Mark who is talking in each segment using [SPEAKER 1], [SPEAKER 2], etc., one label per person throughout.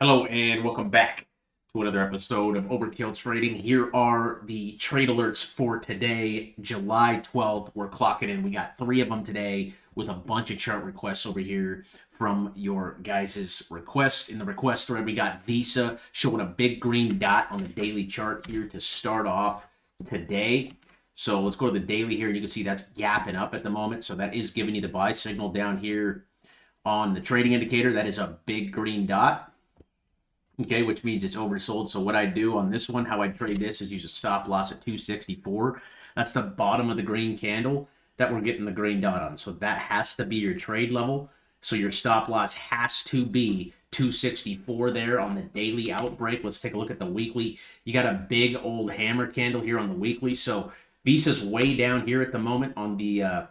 [SPEAKER 1] Hello and welcome back to another episode of Overkill Trading. Here are the trade alerts for today, July 12th. We're clocking in. We got three of them today with a bunch of chart requests over here from your guys' requests. In the request thread, we got Visa showing a big green dot on the daily chart here to start off today. So let's go to the daily here. You can see that's gapping up at the moment. So that is giving you the buy signal down here on the trading indicator. That is a big green dot. Okay, which means it's oversold. So what I do on this one, how I trade this is use a stop loss at 264. That's the bottom of the green candle that we're getting the green dot on. So that has to be your trade level. So your stop loss has to be 264 there on the daily outbreak. Let's take a look at the weekly. You got a big old hammer candle here on the weekly. So Visa's way down here at the moment on the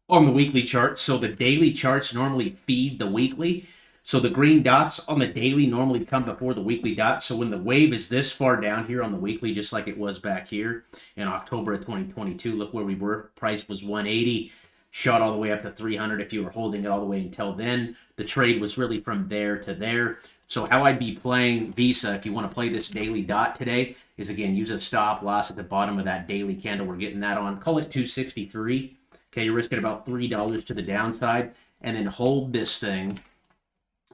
[SPEAKER 1] weekly chart. So the daily charts normally feed the weekly. So the green dots on the daily normally come before the weekly dots. So when the wave is this far down here on the weekly, just like it was back here in October of 2022, look where we were. Price was 180, shot all the way up to 300 if you were holding it all the way until then. The trade was really from there to there. So how I'd be playing Visa, if you want to play this daily dot today, is again, use a stop loss at the bottom of that daily candle. We're getting that on. Call it 263. Okay, you're risking about $3 to the downside. And then hold this thing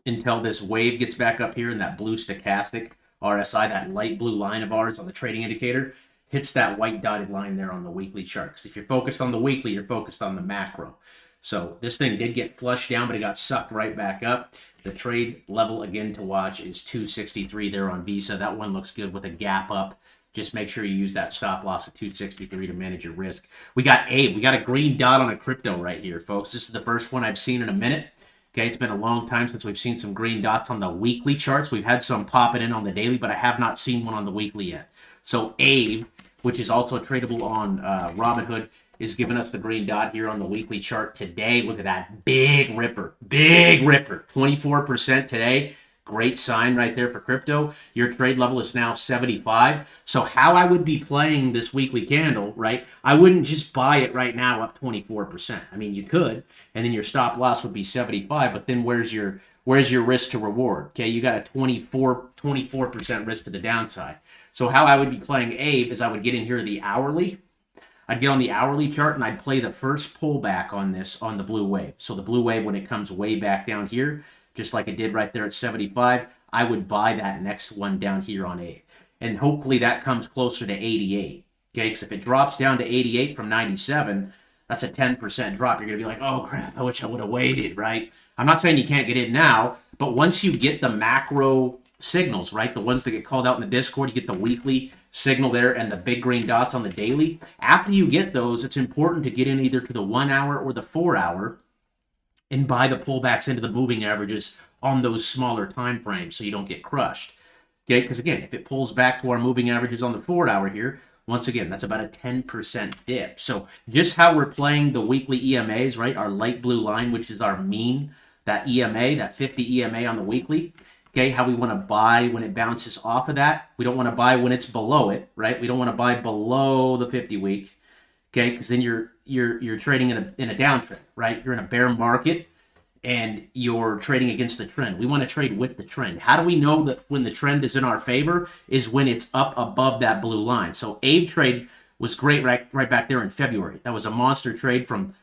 [SPEAKER 1] until this wave gets back up here and that blue stochastic RSI, that light blue line of ours on the trading indicator, hits that white dotted line there on the weekly chart. Because if you're focused on the weekly, you're focused on the macro. So this thing did get flushed down, but it got sucked right back up. The trade level, again, to watch is 263 there on Visa. That one looks good with a gap up. Just make sure you use that stop loss at 263 to manage your risk. We got Abe. We got a green dot on a crypto right here, folks. This is the first one I've seen in a minute. Okay, it's been a long time since we've seen some green dots on the weekly charts. We've had some popping in on the daily, but I have not seen one on the weekly yet. So AVE, which is also tradable on Robinhood, is giving us the green dot here on the weekly chart today. Look at that big ripper, 24% today. Great sign right there for crypto. Your trade level is now 75. So how I would be playing this weekly candle, right? I wouldn't just buy it right now up 24%. I mean, you could, and then your stop loss would be 75, but then where's your risk to reward? Okay, you got a 24% risk to the downside. So how I would be playing AVE is I would get in here the hourly. I'd get on the hourly chart and I'd play the first pullback on this on the blue wave. So the blue wave, when it comes way back down here, just like it did right there at 75, I would buy that next one down here on 8. And hopefully that comes closer to 88. Okay, because if it drops down to 88 from 97, that's a 10% drop. You're going to be like, oh, crap, I wish I would have waited, right? I'm not saying you can't get in now, but once you get the macro signals, right, the ones that get called out in the Discord, you get the weekly signal there and the big green dots on the daily. After you get those, it's important to get in either to the 1 hour or the 4 hour and buy the pullbacks into the moving averages on those smaller time frames so you don't get crushed. Okay, because again, if it pulls back to our moving averages on the 4 hour here, once again, that's about a 10% dip. So just how we're playing the weekly EMAs, right? Our light blue line, which is our mean, that EMA, that 50 EMA on the weekly. Okay, how we want to buy when it bounces off of that. We don't want to buy when it's below it, right? We don't want to buy below the 50 week. Okay, because then you're trading in a downtrend, right? You're in a bear market and you're trading against the trend. We want to trade with the trend. How do we know that when the trend is in our favor? Is when it's up above that blue line. So AVE trade was great right back there in February. That was a monster trade from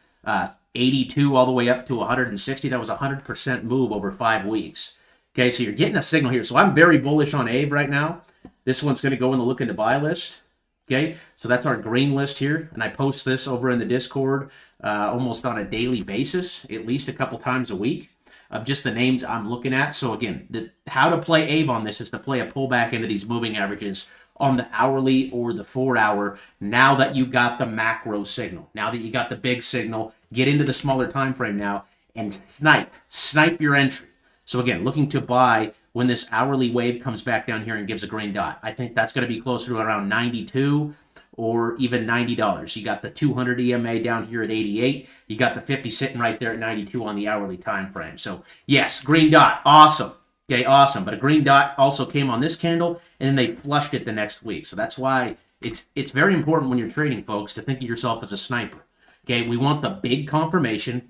[SPEAKER 1] 82 all the way up to 160. That was a 100% move over 5 weeks. Okay, so you're getting a signal here. So I'm very bullish on AVE right now. This one's going to go in the look into buy list. Okay, so that's our green list here, and I post this over in the Discord almost on a daily basis, at least a couple times a week, of just the names I'm looking at. So again, how to play AVE on this is to play a pullback into these moving averages on the hourly or the 4 hour. Now that you got the macro signal, now that you got the big signal, get into the smaller time frame now and snipe your entry. So again, looking to buy when this hourly wave comes back down here and gives a green dot. I think that's going to be closer to around 92 or even $90. You got the 200 EMA down here at 88. You got the 50 sitting right there at 92 on the hourly time frame. So yes, green dot, awesome. Okay, awesome. But a green dot also came on this candle, and then they flushed it the next week. So that's why it's very important when you're trading, folks, to think of yourself as a sniper. Okay, we want the big confirmation.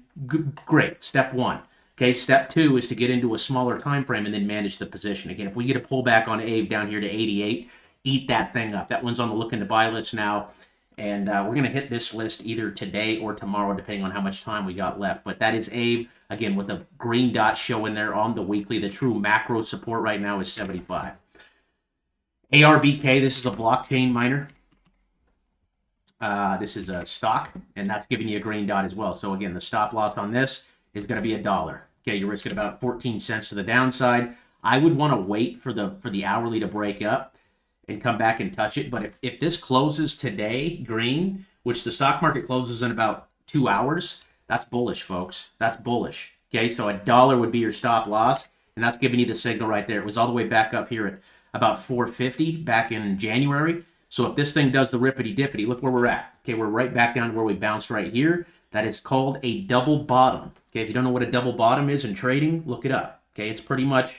[SPEAKER 1] Great, step one. Okay, step 2 is to get into a smaller time frame and then manage the position. Again, if we get a pullback on AVE down here to 88, eat that thing up. That one's on the looking to buy list now. And we're going to hit this list either today or tomorrow, depending on how much time we got left. But that is AVE, again, with the green dot showing there on the weekly. The true macro support right now is 75. ARBK, this is a blockchain miner. This is a stock, and that's giving you a green dot as well. So again, the stop loss on this is going to be $1. Okay, you're risking about 14 cents to the downside. I would want to wait for the hourly to break up and come back and touch it. But if this closes today green, which the stock market closes in about 2 hours, that's bullish, folks. That's bullish. Okay, so $1 would be your stop loss, and that's giving you the signal right there. It was all the way back up here at about 450 back in January. So if this thing does the rippity-dippity, look where we're at. Okay, we're right back down to where we bounced right here. That is called a double bottom. Okay, if you don't know what a double bottom is in trading, look it up. Okay, it's pretty much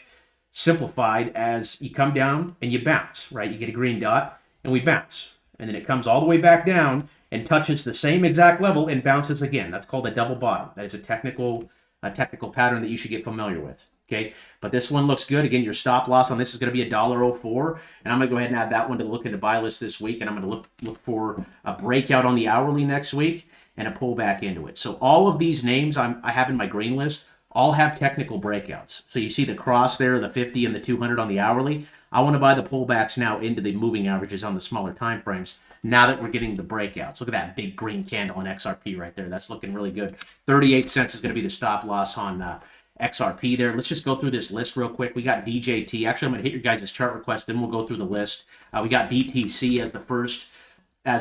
[SPEAKER 1] simplified as you come down and you bounce, right? You get a green dot and we bounce. And then it comes all the way back down and touches the same exact level and bounces again. That's called a double bottom. That is a technical pattern that you should get familiar with. Okay, but this one looks good. Again, your stop loss on this is going to be $1.04, and I'm going to go ahead and add that one to the look into buy list this week, and I'm going to look for a breakout on the hourly next week and a pullback into it. So all of these names I have in my green list all have technical breakouts. So you see the cross there, the 50 and the 200 on the hourly. I want to buy the pullbacks now into the moving averages on the smaller time frames now that we're getting the breakouts. Look at that big green candle on XRP right there. That's looking really good. 38 cents is going to be the stop loss on XRP there. Let's just go through this list real quick. We got DJT. Actually, I'm going to hit your guys' chart request, then we'll go through the list. We got BTC as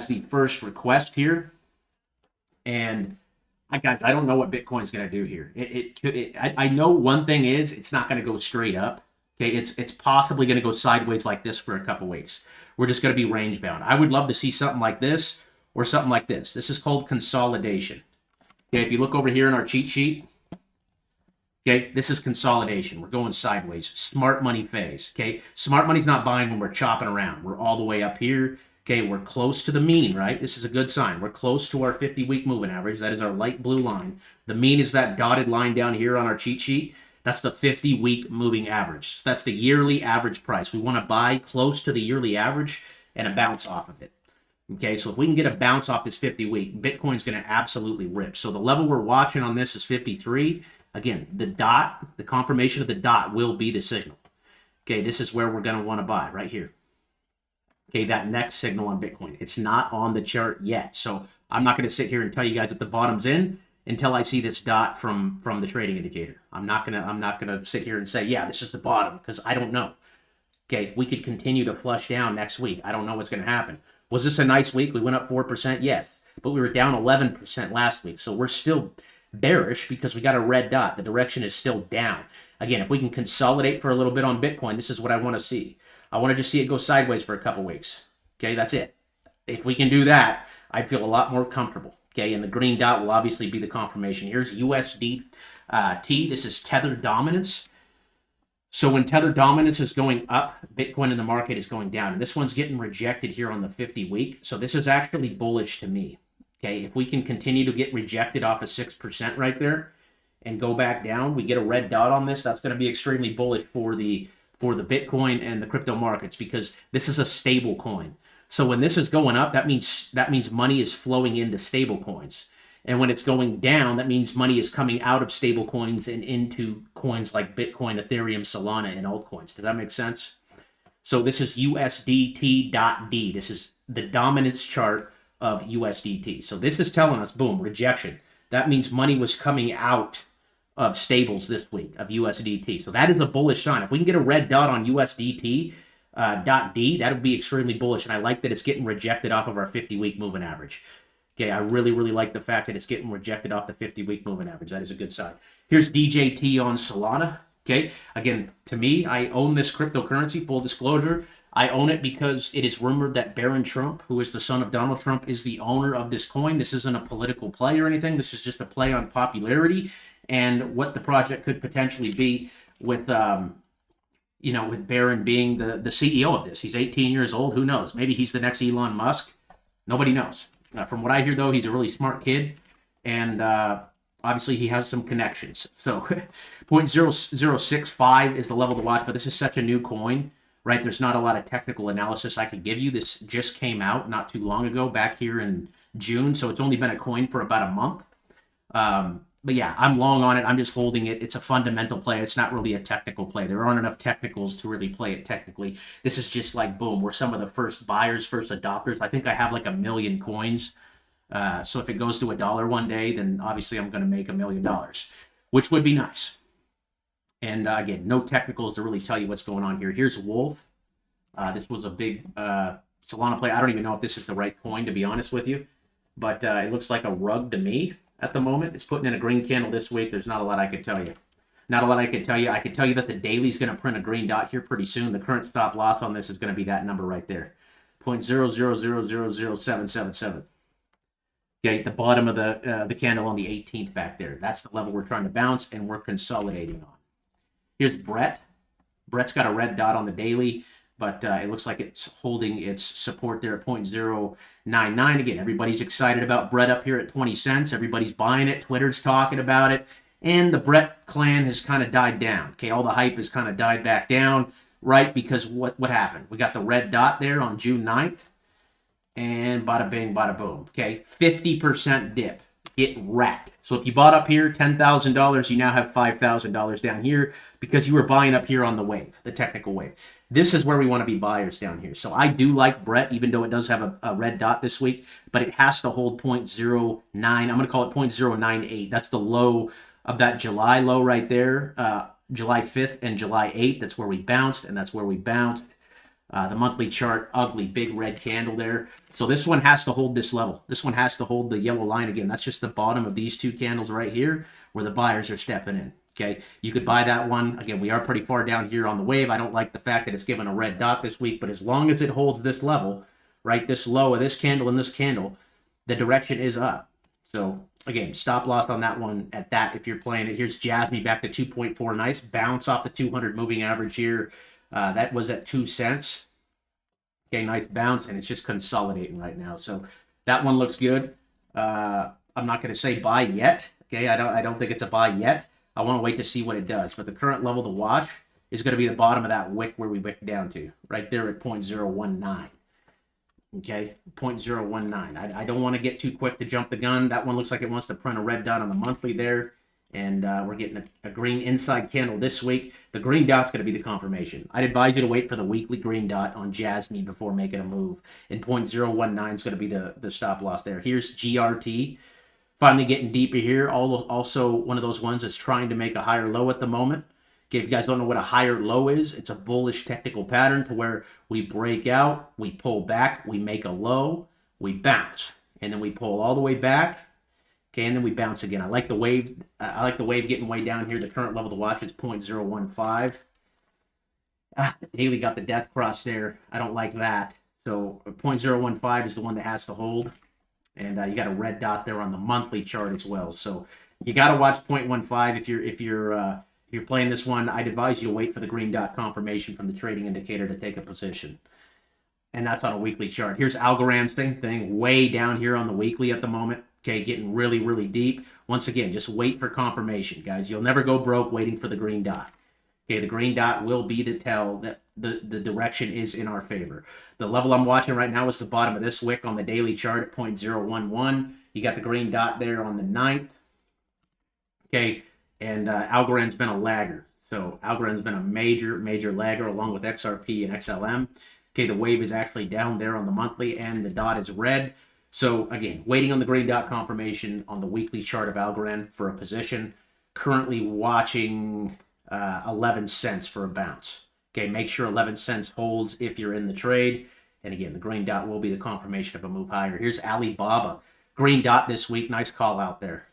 [SPEAKER 1] the first request here. And guys, I don't know what Bitcoin's going to do here. I know one thing is it's not going to go straight up. Okay, it's possibly going to go sideways like this for a couple weeks. We're just going to be range bound. I would love to see something like this or something like this. This is called consolidation. Okay, if you look over here in our cheat sheet, okay, this is consolidation. We're going sideways. Smart money phase. Okay, smart money's not buying when we're chopping around. We're all the way up here. Okay, we're close to the mean, right? This is a good sign. We're close to our 50-week moving average. That is our light blue line. The mean is that dotted line down here on our cheat sheet. That's the 50-week moving average. So that's the yearly average price. We want to buy close to the yearly average and a bounce off of it. Okay, so if we can get a bounce off this 50-week, Bitcoin's going to absolutely rip. So the level we're watching on this is 53. Again, the dot, the confirmation of the dot will be the signal. Okay, this is where we're going to want to buy, right here. Okay, that next signal on Bitcoin. It's not on the chart yet. So I'm not going to sit here and tell you guys that the bottom's in until I see this dot from the trading indicator. I'm not gonna sit here and say, yeah, this is the bottom, because I don't know. Okay, we could continue to flush down next week. I don't know what's going to happen. Was this a nice week? We went up 4%? Yes. But we were down 11% last week. So we're still bearish because we got a red dot. The direction is still down. Again, if we can consolidate for a little bit on Bitcoin, this is what I want to see. I want to just see it go sideways for a couple weeks. Okay, that's it. If we can do that, I'd feel a lot more comfortable. Okay, and the green dot will obviously be the confirmation. Here's USDT. This is Tether dominance. So when Tether dominance is going up, Bitcoin in the market is going down. And this one's getting rejected here on the 50-week. So this is actually bullish to me. Okay, if we can continue to get rejected off of 6% right there and go back down, we get a red dot on this, that's going to be extremely bullish for the Bitcoin and the crypto markets, because this is a stable coin. So when this is going up, that means money is flowing into stable coins. And when it's going down, that means money is coming out of stable coins and into coins like Bitcoin, Ethereum, Solana, and altcoins. Does that make sense? So this is USDT.D. This is the dominance chart of USDT. So this is telling us, boom, rejection. That means money was coming out of stables this week of USDT. So that is a bullish sign. If we can get a red dot on USDT.D, that would be extremely bullish. And I like that it's getting rejected off of our 50-week moving average. Okay, I really, really like the fact that it's getting rejected off the 50-week moving average. That is a good sign. Here's DJT on Solana. Okay, again, to me, I own this cryptocurrency, full disclosure. I own it because it is rumored that Barron Trump, who is the son of Donald Trump, is the owner of this coin. This isn't a political play or anything. This is just a play on popularity and what the project could potentially be with, with Barron being the CEO of this. He's 18 years old. Who knows? Maybe he's the next Elon Musk. Nobody knows. From what I hear, though, he's a really smart kid. And Obviously, he has some connections. So 0.0065 is the level to watch, but this is such a new coin, right? There's not a lot of technical analysis I could give you. This just came out not too long ago, back here in June, so it's only been a coin for about a month. But yeah, I'm long on it. I'm just holding it. It's a fundamental play. It's not really a technical play. There aren't enough technicals to really play it technically. This is just like, boom, we're some of the first buyers, first adopters. I think I have like 1 million coins. So if it goes to $1 one day, then obviously I'm going to make $1 million, which would be nice. And again, no technicals to really tell you what's going on here. Here's Wolf. This was a big Solana play. I don't even know if this is the right coin, to be honest with you. But it looks like a rug to me at the moment. It's putting in a green candle this week. There's not a lot I could tell you. Not a lot I could tell you. I could tell you that the daily's going to print a green dot here pretty soon. The current stop loss on this is going to be that number right there. 0.0000777. Okay, at the bottom of the candle on the 18th back there. That's the level we're trying to bounce, and we're consolidating on. Here's Brett. Brett's got a red dot on the daily, but it looks like it's holding its support there at 0.099. Again, everybody's excited about Brett up here at 20 cents. Everybody's buying it. Twitter's talking about it. And the Brett clan has kind of died down. Okay, all the hype has kind of died back down, right? Because what happened? We got the red dot there on June 9th. And bada bing, bada boom. Okay, 50% dip. Get wrecked. So if you bought up here, $10,000, you now have $5,000 down here because you were buying up here on the wave, the technical wave. This is where we want to be buyers down here. So I do like Brett, even though it does have a red dot this week, but it has to hold 0.09. I'm going to call it 0.098. That's the low of that July low right there, July 5th and July 8th. That's where we bounced, and that's where we bounced. The monthly chart, ugly, big red candle there. So this one has to hold this level. This one has to hold the yellow line again. That's just the bottom of these two candles right here where the buyers are stepping in. Okay, you could buy that one. Again, we are pretty far down here on the wave. I don't like the fact that it's given a red dot this week, but as long as it holds this level, right, this low of this candle and this candle, the direction is up. So again, stop loss on that one at that if you're playing it. Here's Jasmy back to 2.4. Nice bounce off the 200 moving average here. That was at 2 cents. Okay, nice bounce, and it's just consolidating right now. So that one looks good. I'm not going to say buy yet. Okay, I don't think it's a buy yet. I want to wait to see what it does. But the current level to watch is going to be the bottom of that wick where we wick down to, right there at 0.019. Okay, 0.019. I don't want to get too quick to jump the gun. That one looks like it wants to print a red dot on the monthly there. And we're getting a green inside candle this week. The green dot's going to be the confirmation. I'd advise you to wait for the weekly green dot on Jasmy before making a move. And 0.019 is going to be the stop loss there. Here's GRT. Finally getting deeper here. Also one of those ones that's trying to make a higher low at the moment. Okay, if you guys don't know what a higher low is, it's a bullish technical pattern to where we break out, we pull back, we make a low, we bounce. And then we pull all the way back. Okay, and then we bounce again. I like the wave. I like the wave getting way down here. The current level to watch is 0.015. The daily got the death cross there. I don't like that. So 0.015 is the one that has to hold. And you got a red dot there on the monthly chart as well. So you got to watch 0.15 if you're playing this one. I'd advise you to wait for the green dot confirmation from the trading indicator to take a position. And that's on a weekly chart. Here's Algorand, same thing, way down here on the weekly at the moment. Okay, getting really, really deep. Once again, just wait for confirmation, guys. You'll never go broke waiting for the green dot. Okay, the green dot will be to tell that the direction is in our favor. The level I'm watching right now is the bottom of this wick on the daily chart at 0.011. You got the green dot there on the 9th. Okay, and Algorand's been a lagger. So Algorand's been a major, major lagger along with XRP and XLM. Okay, the wave is actually down there on the monthly and the dot is red. So again, waiting on the green dot confirmation on the weekly chart of Algorand for a position. Currently watching 11 cents for a bounce. Okay, make sure 11 cents holds if you're in the trade. And again, the green dot will be the confirmation of a move higher. Here's Alibaba. Green dot this week. Nice call out there.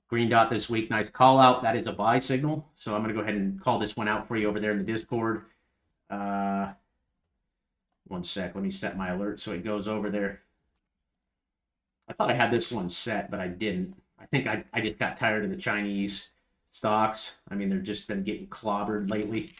[SPEAKER 1] Green dot this week. Nice call out. That is a buy signal. So I'm going to go ahead and call this one out for you over there in the Discord. One sec. Let me set my alert so it goes over there. I thought I had this one set, but I didn't. I think I just got tired of the Chinese stocks. I mean, they've just been getting clobbered lately.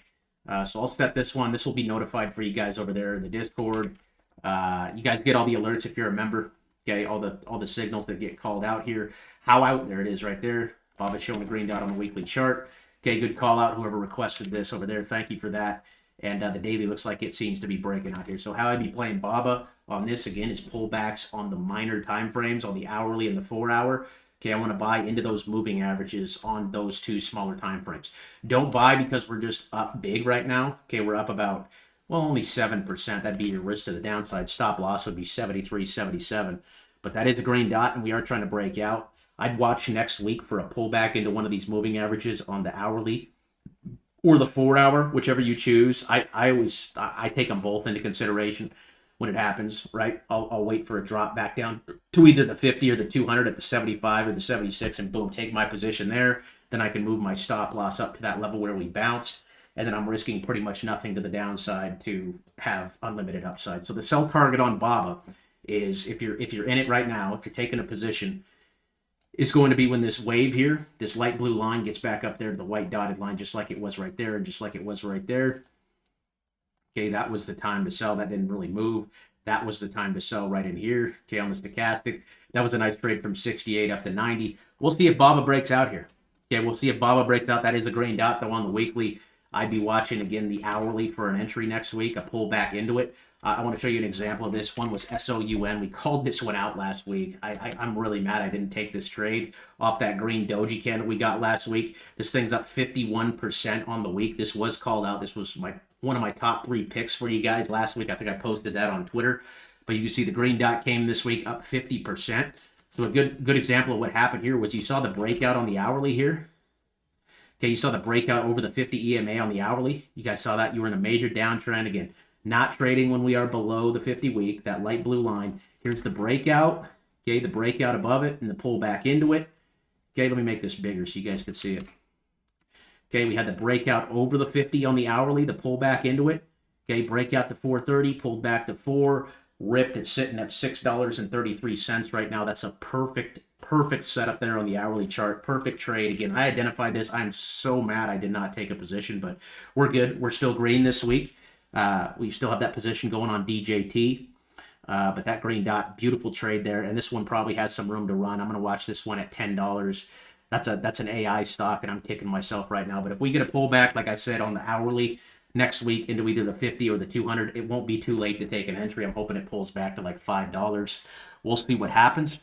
[SPEAKER 1] So I'll set this one. This will be notified for you guys over there in the Discord. You guys get all the alerts if you're a member. Okay, all the signals that get called out here. There it is right there. Bob is showing a green dot on the weekly chart. Okay, good call out. Whoever requested this over there, thank you for that. And the daily looks like it seems to be breaking out here. So how I'd be playing Baba on this again is pullbacks on the minor time frames, on the hourly and the 4 hour. Okay, I want to buy into those moving averages on those two smaller time frames. Don't buy because we're just up big right now. Okay, we're up about, well, only 7%. That'd be your risk to the downside. Stop loss would be 73, 77. But that is a green dot, and we are trying to break out. I'd watch next week for a pullback into one of these moving averages on the hourly or the 4 hour, whichever you choose. I take them both into consideration when it happens, right? I'll wait for a drop back down to either the 50 or the 200 at the 75 or the 76, and boom, take my position there. Then I can move my stop loss up to that level where we bounced, and then I'm risking pretty much nothing to the downside to have unlimited upside. So the sell target on BABA is, if you're in it right now, if you're taking a position, is going to be when this wave here, this light blue line gets back up there to the white dotted line, just like it was right there, and just like it was right there. Okay, that was the time to sell. That didn't really move. That was the time to sell right in here. Okay, on the stochastic, that was a nice trade from 68 up to 90. We'll see if BABA breaks out here. Okay, we'll see if BABA breaks out. That is a green dot, though, on the weekly. I'd be watching, again, the hourly for an entry next week, a pull back into it. I want to show you an example of this. One was SOUN. We called this one out last week. I'm really mad I didn't take this trade off that green doji candle we got last week. This thing's up 51% on the week. This was called out. This was one of my top 3 picks for you guys last week. I think I posted that on Twitter. But you can see the green dot came this week up 50%. So a good example of what happened here was you saw the breakout on the hourly here. Okay, you saw the breakout over the 50 EMA on the hourly. You guys saw that. You were in a major downtrend. Again, not trading when we are below the 50 week, that light blue line. Here's the breakout. Okay, the breakout above it and the pull back into it. Okay, let me make this bigger so you guys can see it. Okay, we had the breakout over the 50 on the hourly, the pull back into it. Okay, breakout to 430, pulled back to 4, ripped. It's sitting at $6.33 right now. That's a perfect setup there on the hourly chart. Perfect trade. Again, I identified this. I'm so mad I did not take a position, but we're good. We're still green this week. We still have that position going on DJT. But that green dot, beautiful trade there. And this one probably has some room to run. I'm going to watch this one at $10. That's an AI stock, and I'm kicking myself right now. But if we get a pullback, like I said, on the hourly next week into either the 50 or the 200, it won't be too late to take an entry. I'm hoping it pulls back to like $5. We'll see what happens.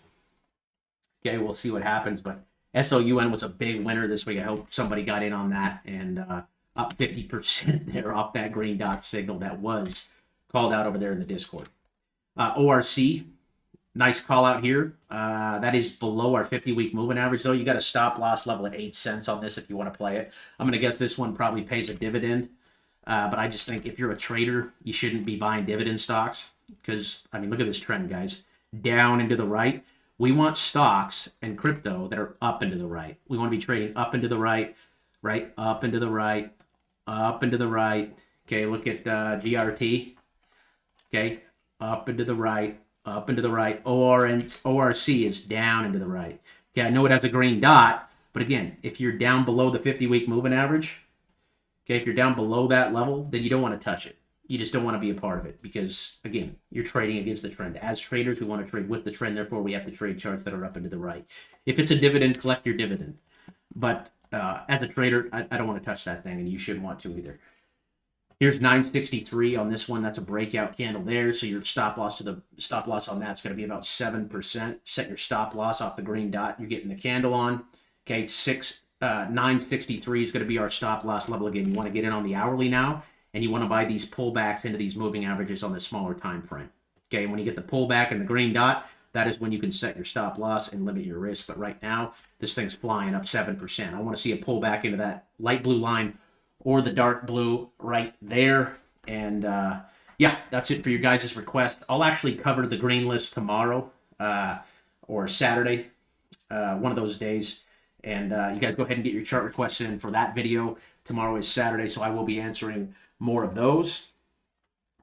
[SPEAKER 1] Okay, we'll see what happens. But SOUN was a big winner this week. I hope somebody got in on that, and up 50% there off that green dot signal that was called out over there in the Discord. ORC, nice call out here. That is below our 50-week moving average, though. You got a stop loss level at 8 cents on this if you want to play it. I'm going to guess this one probably pays a dividend. But I just think if you're a trader, you shouldn't be buying dividend stocks because, I mean, look at this trend, guys. Down and to the right. We want stocks and crypto that are up and to the right. We want to be trading up and to the right, right, up and to the right, up and to the right. Okay, look at GRT. Okay, up and to the right, up and to the right. ORC is down and to the right. Okay, I know it has a green dot, but again, if you're down below the 50-week moving average, okay, if you're down below that level, then you don't want to touch it. You just don't want to be a part of it because, again, you're trading against the trend. As traders, we want to trade with the trend. Therefore, we have to trade charts that are up and to the right. If it's a dividend, collect your dividend. But as a trader, I don't want to touch that thing, and you shouldn't want to either. Here's 963 on this one. That's a breakout candle there. So your stop loss on that's going to be about 7%. Set your stop loss off the green dot you're getting the candle on. Okay, 963 is going to be our stop loss level again. You want to get in on the hourly now, and you want to buy these pullbacks into these moving averages on the smaller time frame. Okay, and when you get the pullback and the green dot, that is when you can set your stop loss and limit your risk. But right now, this thing's flying up 7%. I want to see a pullback into that light blue line or the dark blue right there. And yeah, that's it for your guys' request. I'll actually cover the green list tomorrow or Saturday, one of those days. And you guys go ahead and get your chart requests in for that video. Tomorrow is Saturday, so I will be answering more of those.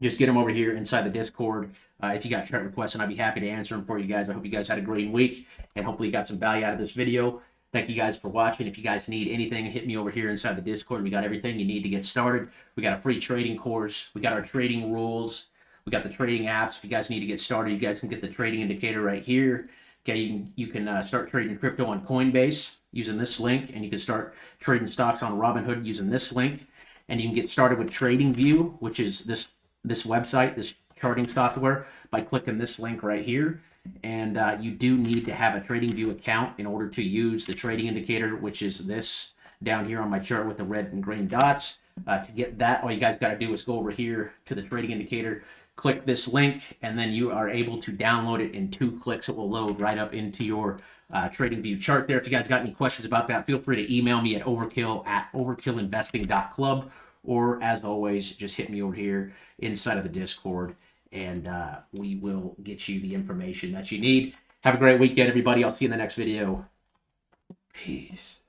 [SPEAKER 1] Just get them over here inside the Discord. If you got chart requests, and I'd be happy to answer them for you guys. I hope you guys had a great week, and hopefully you got some value out of this video. Thank you guys for watching. If you guys need anything, hit me over here inside the Discord. We got everything you need to get started. We got a free trading course. We got our trading rules. We We got the trading apps. If you guys need to get started, you guys can get the trading indicator right here. Okay, you can start trading crypto on Coinbase using this link, and you can start trading stocks on Robinhood using this link, and you can get started with TradingView, which is this website, this charting software, by clicking this link right here. And you do need to have a TradingView account in order to use the trading indicator, which is this down here on my chart with the red and green dots. To get that, all you guys got to do is go over here to the trading indicator, click this link, and then you are able to download it in 2 clicks. It will load right up into your TradingView chart there. If you guys got any questions about that, feel free to email me at overkill@overkillinvesting.club, or as always, just hit me over here inside of the Discord, and we will get you the information that you need. Have a great weekend, everybody. I'll see you in the next video. Peace.